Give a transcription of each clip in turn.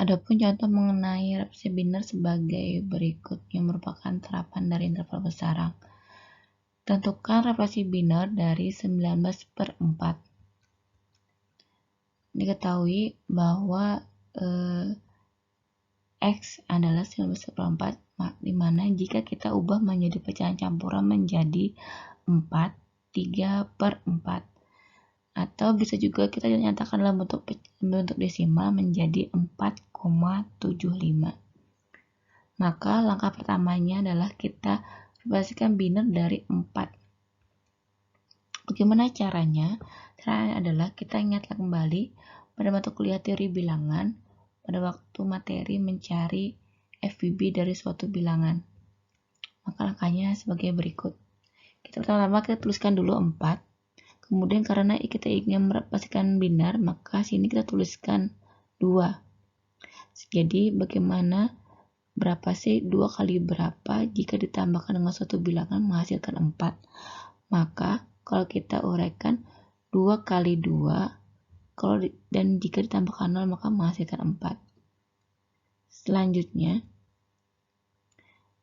Adapun contoh mengenai representasi biner sebagai berikut yang merupakan terapan dari interval besaran. Tentukan representasi biner dari 19/4. Diketahui bahwa X adalah 19/4, di mana jika kita ubah menjadi pecahan campuran menjadi 4, 3/4. Atau bisa juga kita nyatakan dalam bentuk desimal menjadi 4,75. Maka langkah pertamanya adalah kita representasikan biner dari 4. Bagaimana caranya? Caranya adalah kita ingatlah kembali pada mata kuliah teori bilangan pada waktu materi mencari FBB dari suatu bilangan. Maka langkahnya sebagai berikut. Pertama-tama kita tuliskan dulu 4. Kemudian karena kita ingin merepresentasikan biner, maka sini kita tuliskan 2. Jadi bagaimana berapa sih 2 kali berapa jika ditambahkan dengan suatu bilangan menghasilkan 4? Maka kalau kita uraikan 2 kali 2, dan jika ditambahkan 0 maka menghasilkan 4. Selanjutnya,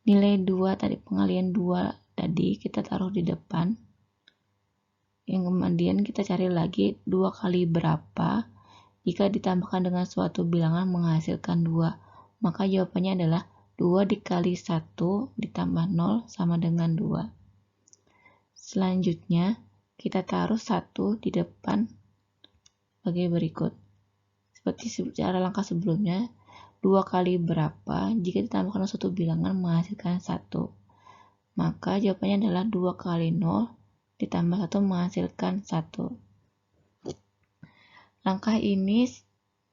nilai 2 tadi, pengalian 2 tadi kita taruh di depan. Yang kemudian kita cari lagi 2 kali berapa jika ditambahkan dengan suatu bilangan menghasilkan 2. Maka jawabannya adalah 2 dikali 1 ditambah 0 sama dengan 2. Selanjutnya, kita taruh 1 di depan sebagai berikut. Seperti cara langkah sebelumnya, 2 kali berapa jika ditambahkan suatu bilangan menghasilkan 1. Maka jawabannya adalah 2 kali 0 ditambah 1 menghasilkan 1. Langkah ini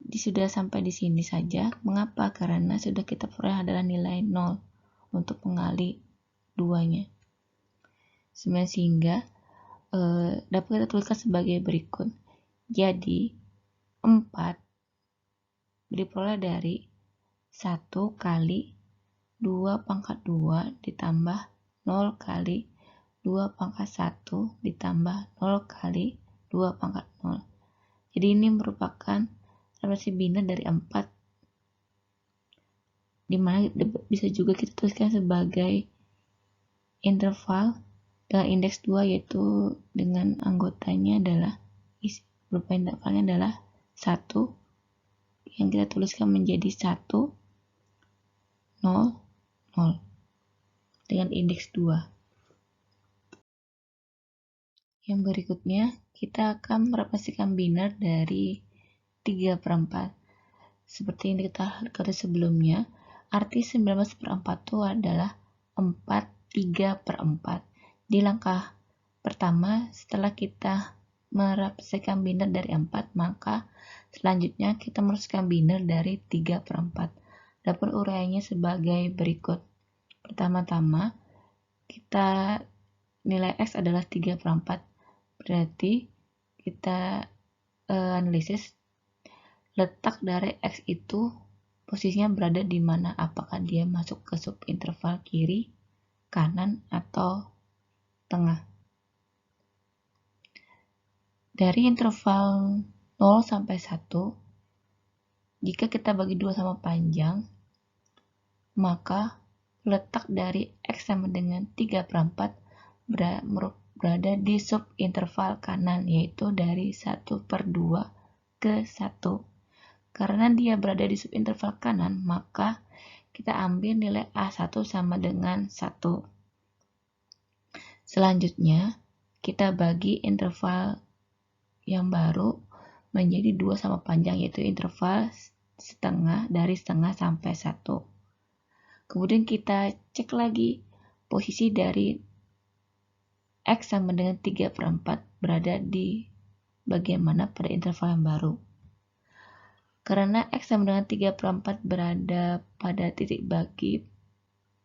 sudah sampai di sini saja. Mengapa? Karena sudah kita peroleh adalah nilai 0 untuk pengali 2-nya. Sehingga dapat kita tuliskan sebagai berikut. Jadi 4 diperoleh dari 1 kali 2 pangkat 2 ditambah 0 kali 2 pangkat 1 ditambah 0 kali 2 pangkat 0. Jadi ini merupakan representasi biner dari 4, dimana bisa juga kita tuliskan sebagai interval dengan indeks 2, yaitu dengan anggotanya adalah berupa intervalnya adalah 1 yang kita tuliskan menjadi 1, 0, 0 dengan indeks 2. Yang berikutnya kita akan merepresentasikan biner dari 3/4. Seperti yang kita ketahui sebelumnya, arti 19/4 itu adalah 4 3/4. Di langkah pertama, setelah kita merepresentasikan biner dari 4, maka selanjutnya kita merepresentasikan biner dari 3/4. Adapun uraiannya sebagai berikut. Pertama-tama, kita nilai X adalah 3/4. Berarti kita analisis letak dari X itu posisinya berada di mana, apakah dia masuk ke subinterval kiri, kanan, atau tengah. Dari interval 0 sampai 1, jika kita bagi 2 sama panjang, maka letak dari X sama dengan 3/4 berada di subinterval kanan, yaitu dari 1/2 ke 1. Karena dia berada di subinterval kanan, maka kita ambil nilai A1 sama dengan 1. Selanjutnya, kita bagi interval yang baru menjadi 2 sama panjang, yaitu interval setengah, dari setengah sampai 1. Kemudian kita cek lagi posisi dari X sama dengan 3/4 berada di bagian mana pada interval yang baru. Karena X sama dengan 3/4 berada pada titik bagi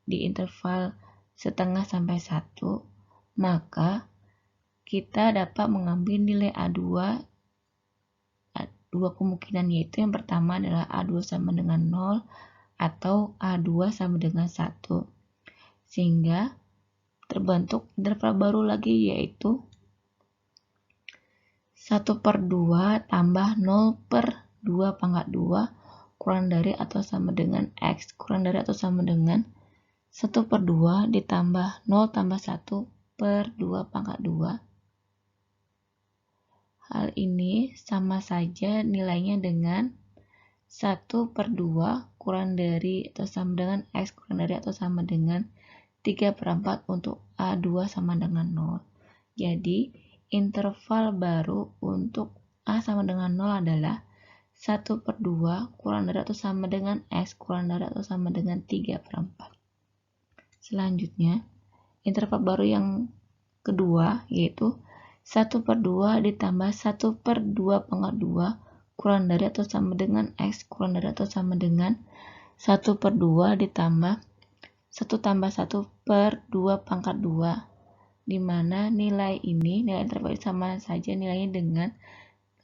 di interval setengah sampai 1, maka kita dapat mengambil nilai A2, dua kemungkinan, yaitu yang pertama adalah A2 sama dengan 0 atau A2 sama dengan 1. Sehingga terbentuk interval baru lagi, yaitu 1/2 tambah 0/2 pangkat 2 kurang dari atau sama dengan X kurang dari atau sama dengan 1/2 ditambah 0 tambah 1 per 2 pangkat 2. Hal ini sama saja nilainya dengan 1/2 kurang dari atau sama dengan X kurang dari atau sama dengan 3/4 untuk A2 sama dengan 0. Jadi, interval baru untuk A sama dengan 0 adalah 1/2 kurang dari atau sama dengan X kurang dari atau sama dengan 3/4. Selanjutnya, interval baru yang kedua yaitu 1/2 ditambah 1/2 pangkat 2 kurang dari atau sama dengan X kurang dari atau sama dengan 1/2 ditambah 1 tambah 1 per 2 pangkat 2, di mana nilai interval sama saja nilainya dengan,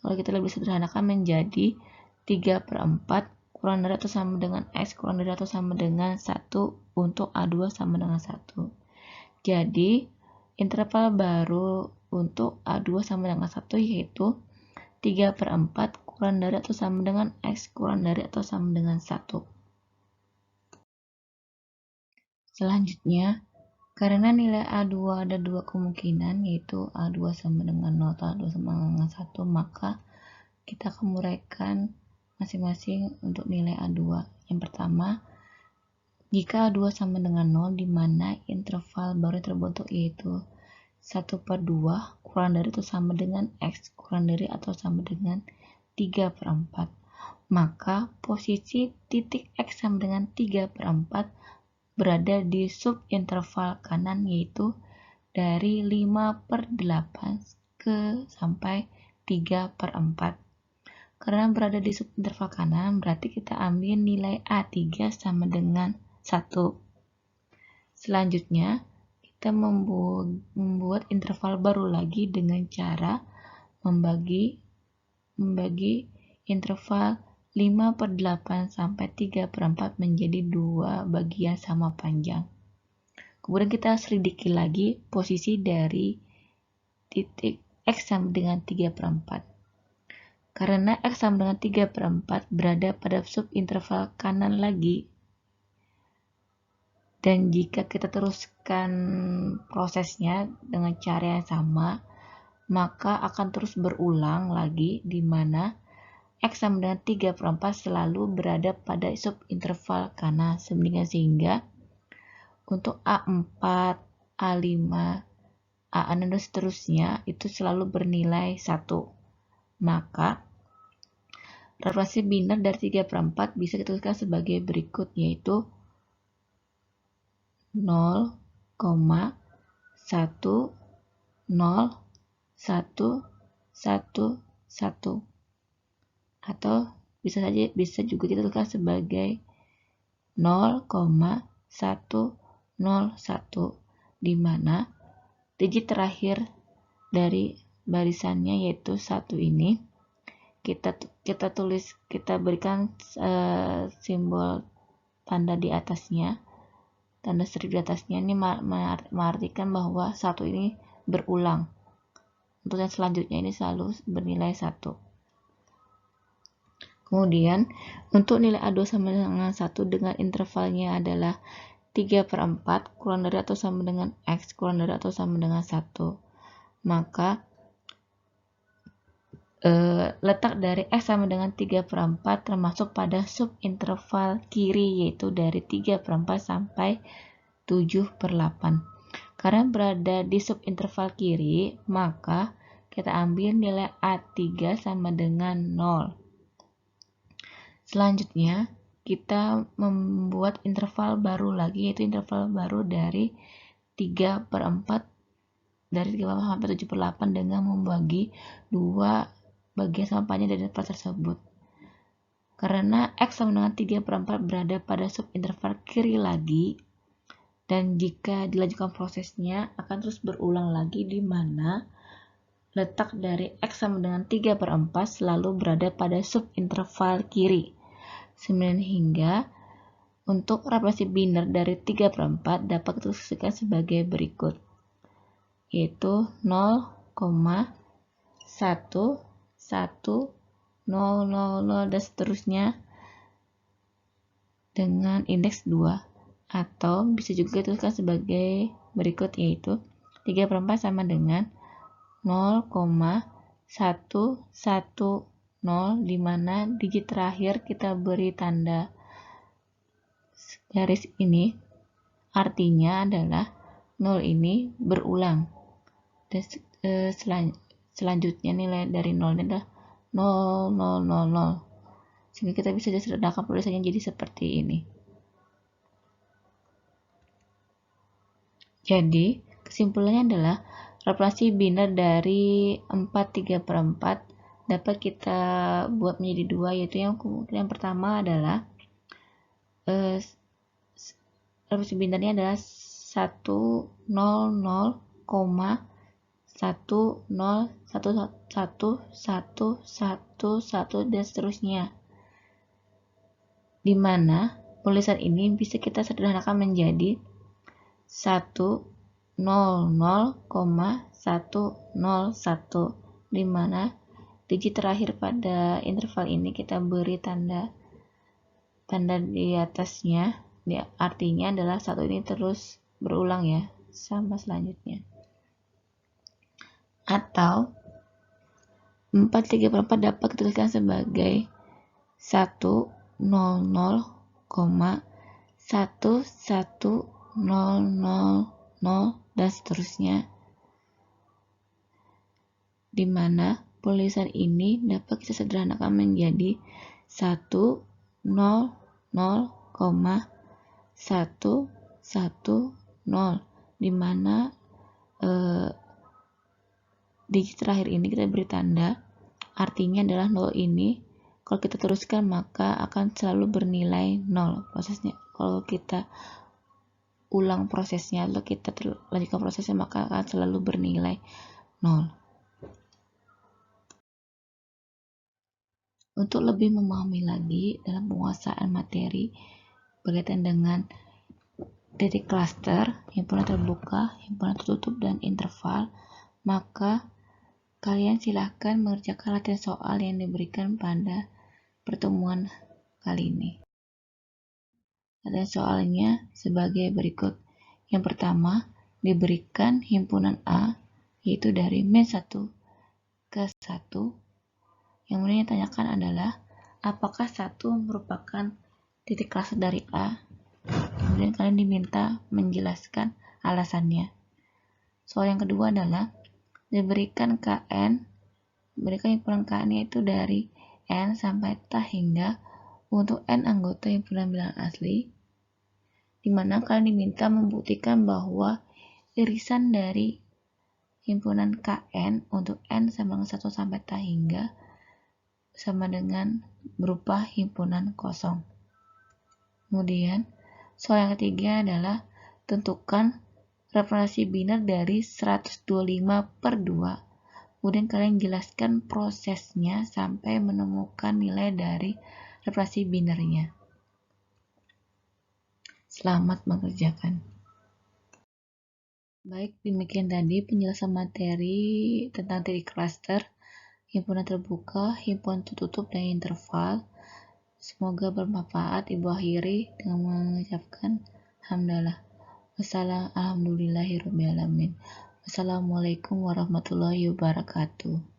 kalau kita lebih sederhanakan menjadi 3/4 kurang dari atau sama dengan X kurang dari atau sama dengan 1 untuk A2 sama dengan 1. Jadi, interval baru untuk A2 sama dengan 1 yaitu 3/4 kurang dari atau sama dengan X kurang dari atau sama dengan 1. Selanjutnya, karena nilai A2 ada dua kemungkinan, yaitu A2 sama dengan 0 atau A2 sama dengan 1, maka kita akan menguraikan masing-masing untuk nilai A2. Yang pertama, jika A2 sama dengan 0, di mana interval baru terbentuk yaitu 1/2 kurang dari atau sama dengan X kurang dari atau sama dengan 3/4, maka posisi titik X sama dengan 3/4 berada di subinterval kanan yaitu dari 5/8 ke sampai 3/4. Karena berada di subinterval kanan, berarti kita ambil nilai A3 sama dengan 1. Selanjutnya, kita membuat interval baru lagi dengan cara membagi interval 5/8 sampai 3/4 menjadi 2 bagian sama panjang. Kemudian kita selidiki lagi posisi dari titik X sama dengan 3/4. Karena X sama dengan 3/4 berada pada subinterval kanan lagi, dan jika kita teruskan prosesnya dengan cara yang sama, maka akan terus berulang lagi di mana X sama dengan 3/4 selalu berada pada subinterval kanan, sehingga untuk A4, A5, A6 dan seterusnya itu selalu bernilai 1. Maka referensi biner dari 3/4 bisa kita tuliskan sebagai berikut, yaitu 0,1, 0, 1, 1, 1. Atau bisa juga kita tuliskan sebagai 0,101, di mana digit terakhir dari barisannya yaitu 1 ini kita berikan simbol tanda di atasnya, tanda strip di atasnya. Ini mengartikan bahwa 1 ini berulang. Untuk yang selanjutnya ini selalu bernilai 1. Kemudian untuk nilai A2 sama dengan 1 dengan intervalnya adalah 3/4 kurang dari atau sama dengan X kurang dari atau sama dengan 1, maka letak dari X sama dengan 3/4 termasuk pada subinterval kiri, yaitu dari 3/4 sampai 7/8. Karena berada di subinterval kiri, maka kita ambil nilai A3 sama dengan 0. Selanjutnya, kita membuat interval baru lagi, yaitu interval baru dari 3/4 dari 3/4 sampai 7/8 dengan membagi 2 bagian sama panjang dari interval tersebut. Karena X sama dengan 3/4 berada pada subinterval kiri lagi, dan jika dilanjutkan prosesnya akan terus berulang lagi, di mana letak dari X sama dengan 3/4 selalu berada pada subinterval kiri. Sehingga untuk representasi biner dari 3/4 dapat dituliskan sebagai berikut, yaitu 0,1, 1, 0, 0, 0 dan seterusnya dengan indeks 2, atau bisa juga dituliskan sebagai berikut, yaitu 3/4 sama dengan 0,110, di mana digit terakhir kita beri tanda garis ini, artinya adalah 0 ini berulang. Dan selanjutnya nilai dari 0 ini adalah 0000, sehingga kita bisa sederhanakan tulisannya jadi seperti ini. Jadi kesimpulannya adalah representasi biner dari 4/3/4 dapat kita buat menjadi dua, yaitu yang pertama adalah representasi binernya adalah 100,10111111 dan seterusnya, di mana tulisan ini bisa kita sederhanakan menjadi 100,101, di mana digit terakhir pada interval ini kita beri tanda di atasnya, artinya adalah 1 ini terus berulang ya, sama selanjutnya. Atau 4/3/4 dapat dituliskan sebagai 100,11000 dan seterusnya, di mana tulisan ini dapat kita sederhanakan menjadi 100,110, di mana digit terakhir ini kita beri tanda, artinya adalah 0 ini kalau kita teruskan maka akan selalu bernilai 0 prosesnya. Kalau kita ulang prosesnya atau kita lanjutkan prosesnya maka akan selalu bernilai 0. Untuk lebih memahami lagi dalam penguasaan materi berkaitan dengan titik klaster, himpunan terbuka, himpunan tertutup, dan interval, maka kalian silahkan mengerjakan latihan soal yang diberikan pada pertemuan kali ini. Latihan soalnya sebagai berikut. Yang pertama, diberikan himpunan A, yaitu dari -1 ke 1. Yang kemudian ditanyakan adalah, apakah 1 merupakan titik klaster dari A? Kemudian kalian diminta menjelaskan alasannya. Soal yang kedua adalah, diberikan KN, diberikan himpunan KN yaitu dari N sampai T hingga untuk N anggota himpunan bilangan asli, di mana kalian diminta membuktikan bahwa irisan dari himpunan KN untuk N sama dengan 1 sampai T hingga sama dengan berupa himpunan kosong. Kemudian, soal yang ketiga adalah tentukan representasi biner dari 125/2. Kemudian kalian jelaskan prosesnya sampai menemukan nilai dari representasi binernya. Selamat mengerjakan. Baik, demikian tadi penjelasan materi tentang titik klaster, himpunan terbuka, himpunan tertutup, dan interval. Semoga bermanfaat. Ibu akhiri dengan mengucapkan hamdalah. Alhamdulillahirrahmanirrahim. Wassalamualaikum warahmatullahi wabarakatuh.